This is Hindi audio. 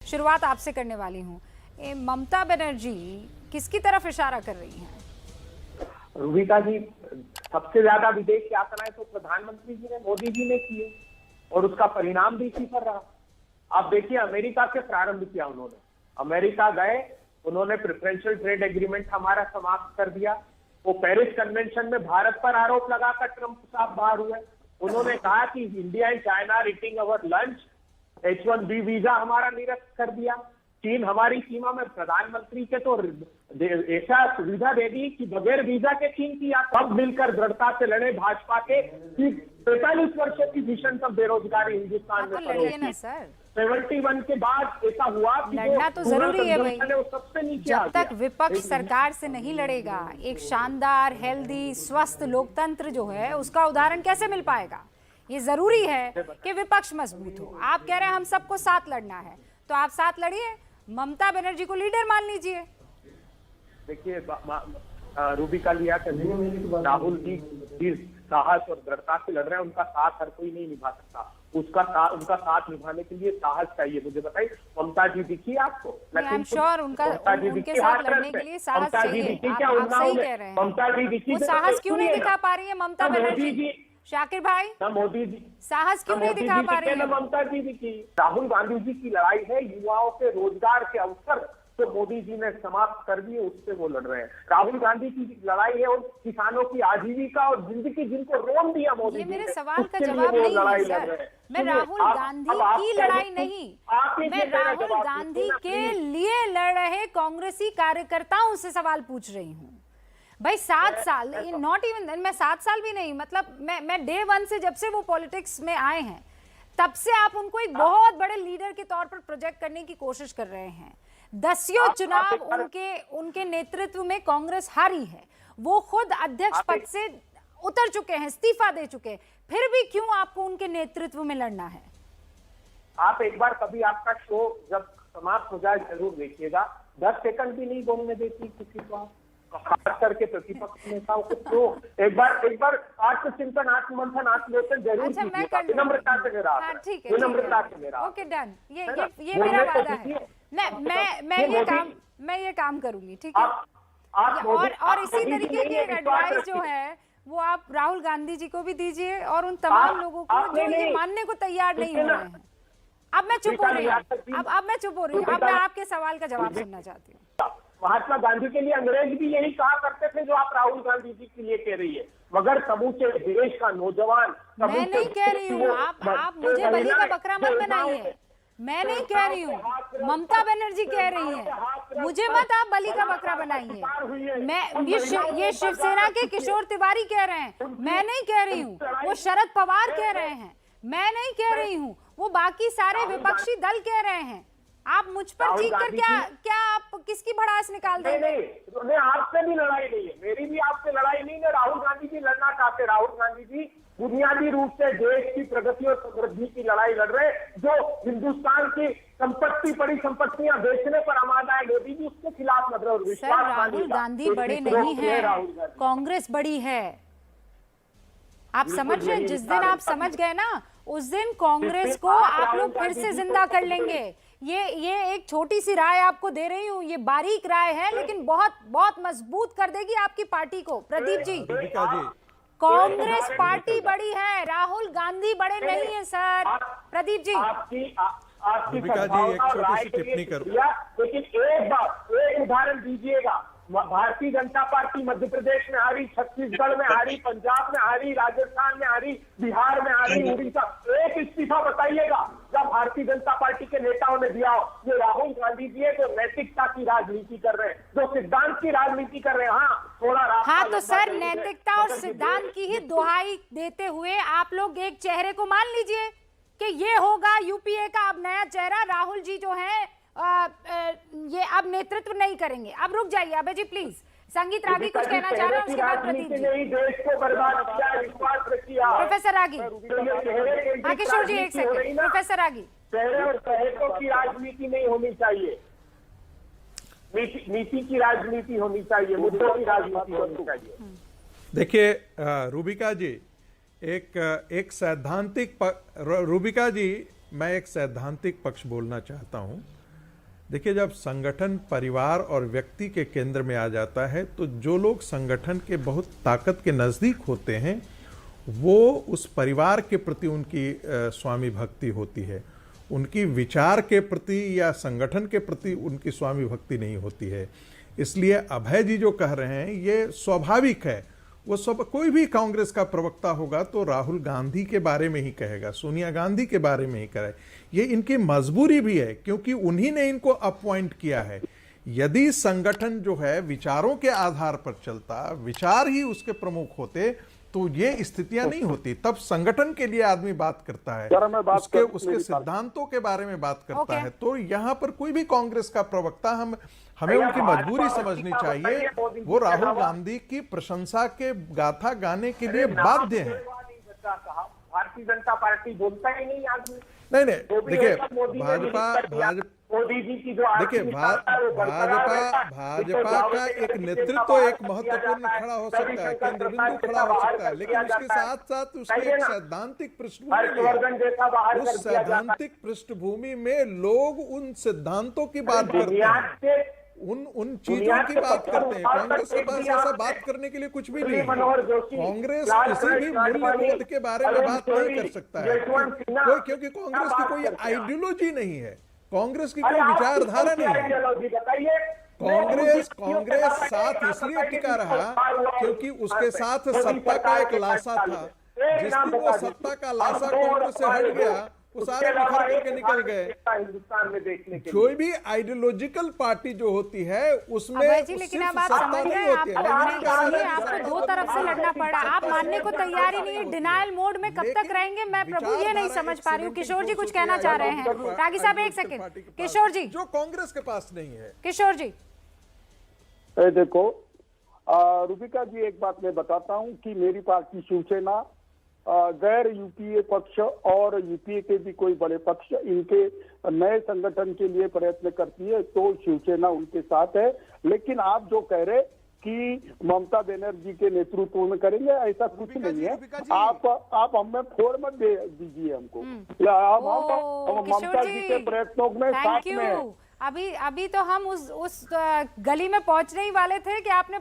शुरुआत आपसे करने वाली हूँ। ममता बनर्जी किसकी तरफ इशारा कर रही हैं? रूबिका जी, सबसे ज्यादा विदेश यात्राएं तो प्रधानमंत्री जी ने, मोदी जी ने की है और उसका परिणाम भी इसी पर रहा। आप देखिए, अमेरिका से प्रारंभ किया उन्होंने। अमेरिका गए, उन्होंने प्रेफरेंशियल ट्रेड एग्रीमेंट हमारा समाप्त कर दिया। वो पेरिस कन्वेंशन में भारत पर आरोप लगाकर ट्रंप साहब बाहर हुए। उन्होंने कहा कि India and China are eating our lunch. H1B visa हमारा निरस्त कर दिया। चीन हमारी सीमा में प्रधानमंत्री के तो ऐसा सुविधा दे दी कि बगैर वीजा के चीन की सब मिलकर दृढ़ता से लड़े भाजपा के कि 45 वर्षों की भीषणतम बेरोजगारी हिंदुस्तान में लड़िए ना सर। 71 के बाद ऐसा हुआ कि लड़ना तो जरूरी है भाई। वो सबसे नीचे जब तक विपक्ष सरकार से नहीं लड़ेगा, एक शानदार हेल्दी स्वस्थ लोकतंत्र जो है उसका उदाहरण कैसे मिल पाएगा? ये जरूरी है कि विपक्ष मजबूत हो। आप कह रहे हैं हम सबको साथ लड़ना है, तो आप साथ लड़िए, ममता बनर्जी को लीडर मान लीजिए। देखिए, रूबिका लिया राहुल जी जिस साहस और दृढ़ता से लड़ रहे हैं, उनका साथ हर कोई नहीं निभा सकता। उनका साथ निभाने के लिए साहस चाहिए। मुझे बताइए, ममता जी दिखी आपको? आई एम श्योर उनके साथ लड़ने के लिए साहस चाहिए। आप सही कह रहे हैं। ममता जी दिखी, वो साहस क्यों नहीं दिखा पा रही है ममता बनर्जी? शाकिर भाई, मोदी जी साहस क्यों नहीं दिखा पा रही है? ममता जी दिखी। राहुल गांधी जी की लड़ाई है युवाओं के रोजगार के अवसर, तो मोदी जी ने समाप्त कर दिए, उससे वो लड़ रहे हैं। राहुल गांधी की लड़ाई है और किसानों की आजीविका और जिंदगी, जिनको रोन दिया मोदी जी ने। मेरे सवाल का जवाब नहीं है सर। मैं राहुल गांधी की लड़ाई नहीं, मैं राहुल गांधी के लिए लड़ रहे कांग्रेसी कार्यकर्ताओं से सवाल पूछ रही हूँ। भाई 7 साल, नॉट इवन, मैं 7 साल भी नहीं, मतलब मैं डे 1 से, जब से वो पॉलिटिक्स में आए हैं तब से आप उनको एक बहुत बड़े लीडर के तौर पर प्रोजेक्ट करने की कोशिश कर रहे हैं। 10 चुनाव उनके नेतृत्व में कांग्रेस हारी है। वो खुद अध्यक्ष पद से उतर चुके हैं, इस्तीफा दे चुके हैं, फिर भी क्यों आपको उनके नेतृत्व में लड़ना है? आप एक बार कभी आपका शो जब समाप्त हो जाए जरूर देखिएगा। 10 सेकंड भी नहीं बोलने देती किसी को, खास करके प्रतिपक्ष नेताओं को। तो एक बार आत्मचिंतन, आत्ममंथन, आत्मलेखन जरूर कीजिएगा। विनम्रता से मेरा, विनम्रता से मेरा। Okay, done. ये मेरा वादा है। मैं ये काम करूंगी, ठीक है। और इसी तरीके की एडवाइस जो है वो आप राहुल गांधी जी को भी दीजिए और उन तमाम लोगों को जो ये मानने को तैयार नहीं हो रहे हैं। अब मैं चुप हो रही हूँ, अब मैं चुप हो रही हूँ। अब मैं आपके सवाल का जवाब सुनना चाहती हूँ। महात्मा गांधी के लिए अंग्रेज भी यही कहा करते थे जो आप राहुल गांधी जी के लिए कह रही है, मगर समूचे देश का नौजवान। मैं नहीं कह रही हूँ, आप मुझे बलि का बकरा मत बनाइए। मैं नहीं कह रही हूँ, ममता बनर्जी कह रही है। मुझे मत आप बलि का बकरा बनाइए। ये शिवसेना के किशोर तिवारी कह रहे हैं, मैं नहीं कह रही हूँ। वो शरद पवार कह रहे हैं, मैं नहीं कह रही हूँ। वो बाकी सारे विपक्षी दल कह रहे हैं। आप मुझ पर चीख कर क्या आप किसकी भड़ास निकाल देंगे? नहीं, आपसे भी लड़ाई नहीं है, मेरी भी आपसे लड़ाई नहीं है। राहुल गांधी जी लड़ना चाहते। राहुल गांधी जी बुनियादी रूप से देश की प्रगति और समृद्धि की लड़ाई लड़ रहे, जो हिंदुस्तान की संपत्ति, बड़ी संपत्तियां बेचने पर आमादा है मोदी जी, उसके खिलाफ लड़ रहे। और विश्वास, राहुल गांधी बड़े नहीं है, कांग्रेस बड़ी है। आप समझ रहे हैं? जिस दिन आप समझ गए ना, उस दिन कांग्रेस को आप लोग फिर से जिंदा कर लेंगे। ये एक छोटी सी राय आपको दे रही हूँ, ये बारीक राय है लेकिन बहुत बहुत मजबूत कर देगी आपकी पार्टी को। प्रदीप जी, कांग्रेस पार्टी बड़ी है, राहुल गांधी बड़े नहीं है सर। प्रदीप जी, रूबिका जी एक छोटी सी टिप्पणी करूं, लेकिन एक उदाहरण दीजिएगा। भारतीय जनता पार्टी मध्य प्रदेश में हारी, छत्तीसगढ़ में हारी, पंजाब में हारी, राजस्थान में हारी, बिहार में हारी, उड़ीसा। एक इस्तीफा बताइएगा जब भारतीय जनता पार्टी के नेताओं ने दिया हो। ये राहुल गांधी जी है जो नैतिकता की राजनीति कर रहे हैं, जो सिद्धांत की राजनीति कर रहे हैं। हाँ, तो सर नैतिकता और सिद्धांत की ही दुहाई देते हुए आप लोग एक चेहरे को मान लीजिए कि ये होगा यूपीए का अब नया चेहरा। राहुल जी जो है ये अब नेतृत्व नहीं करेंगे। अब रुक जाइए अभय जी प्लीज। संगीत रागी कुछ कहना चाह रहे हैं, उसके बाद प्रदीप जी। देश को बर्बाद किया, विश्वास रखिया। प्रोफेसर रागी, किशोर जी एक सेकंड। प्रोफेसर रागी, चेहरे और चहेतों की राजनीति नहीं होनी चाहिए, नीति की राजनीति होनी चाहिए, मुद्दों की राजनीति होनी चाहिए। देखिए रूबिका जी, एक सैद्धांतिक रूबिका जी, मैं एक सैद्धांतिक पक्ष बोलना चाहता हूं देखिए, जब संगठन परिवार और व्यक्ति के केंद्र में आ जाता है तो जो लोग संगठन के बहुत ताकत के नज़दीक होते हैं वो उस परिवार के प्रति उनकी स्वामी भक्ति होती है, उनकी विचार के प्रति या संगठन के प्रति उनकी स्वामी भक्ति नहीं होती है। इसलिए अभय जी जो कह रहे हैं ये स्वाभाविक है। वो सब कोई भी कांग्रेस का प्रवक्ता होगा तो राहुल गांधी के बारे में ही कहेगा, सोनिया गांधी के बारे में ही कहे। ये इनकी मजबूरी भी है क्योंकि उन्हीं ने इनको अपॉइंट किया है। यदि संगठन जो है विचारों के आधार पर चलता, विचार ही उसके प्रमुख होते तो ये स्थितियां नहीं होती। तब संगठन के लिए आदमी बात करता है, उसके सिद्धांतों के बारे में बात करता है। तो यहाँ पर कोई भी कांग्रेस का प्रवक्ता हमें उनकी मजबूरी समझनी चाहिए। वो राहुल गांधी की प्रशंसा के गाथा गाने के लिए बाध्य है। भारतीय जनता पार्टी बोलता ही नहीं आदमी। नहीं, देखिए मोदी जी की जो देखिए भाजपा का एक नेतृत्व एक महत्वपूर्ण खड़ा हो सकता है, केंद्र बिंदु खड़ा हो सकता है, लेकिन उसके साथ साथ उसकी एक सैद्धांतिक पृष्ठभूमि है। उस सैद्धांतिक पृष्ठभूमि में लोग उन सिद्धांतों की बात करते हैं, उन चीजों की बात करते हैं। कांग्रेस के पास ऐसा बात करने के लिए कुछ भी नहीं है। कांग्रेस किसी भी मूल्यबोध के बारे में बात नहीं कर सकता है क्योंकि कांग्रेस की कोई आइडियोलॉजी नहीं है, कांग्रेस की कोई विचारधारा नहीं है। कांग्रेस साथ इसलिए टिका रहा क्योंकि उसके साथ सत्ता का एक लाशा था। जिस दिन वो सत्ता का लाशा कांग्रेस से हट गया वो सारे बिखर करके निकल गए। हिंदुस्तान में देखने के कोई भी आइडियोलॉजिकल पार्टी जो होती है उसमें लेकिन अब आप समझ गए, आपको दो तरफ से लड़ना पड़ा। आप मानने को तैयार ही नहीं है, डिनायल मोड में कब तक रहेंगे? मैं प्रभु ये नहीं समझ पा रही हूँ। किशोर जी कुछ कहना चाह रहे हैं। रागी साहब एक सेकंड, किशोर जी। जो कांग्रेस के पास नहीं है। किशोर जी देखो रूबिका जी, एक बात मैं बताता हूँ कि मेरी पार्टी शिवसेना गैर यूपीए पक्ष और यूपीए के भी कोई बड़े पक्ष इनके नए संगठन के लिए प्रयत्न करती है तो शिवसेना उनके साथ है। लेकिन आप जो कह रहे कि ममता बनर्जी के नेतृत्व में करेंगे, ऐसा कुछ नहीं है। आप हमें फोड़ मत दे दीजिए हमको। हम ममता जी के प्रयत्नों में साथ में हैं। अभी तो हम उस गली में पहुंचने ही वाले थे कि आपने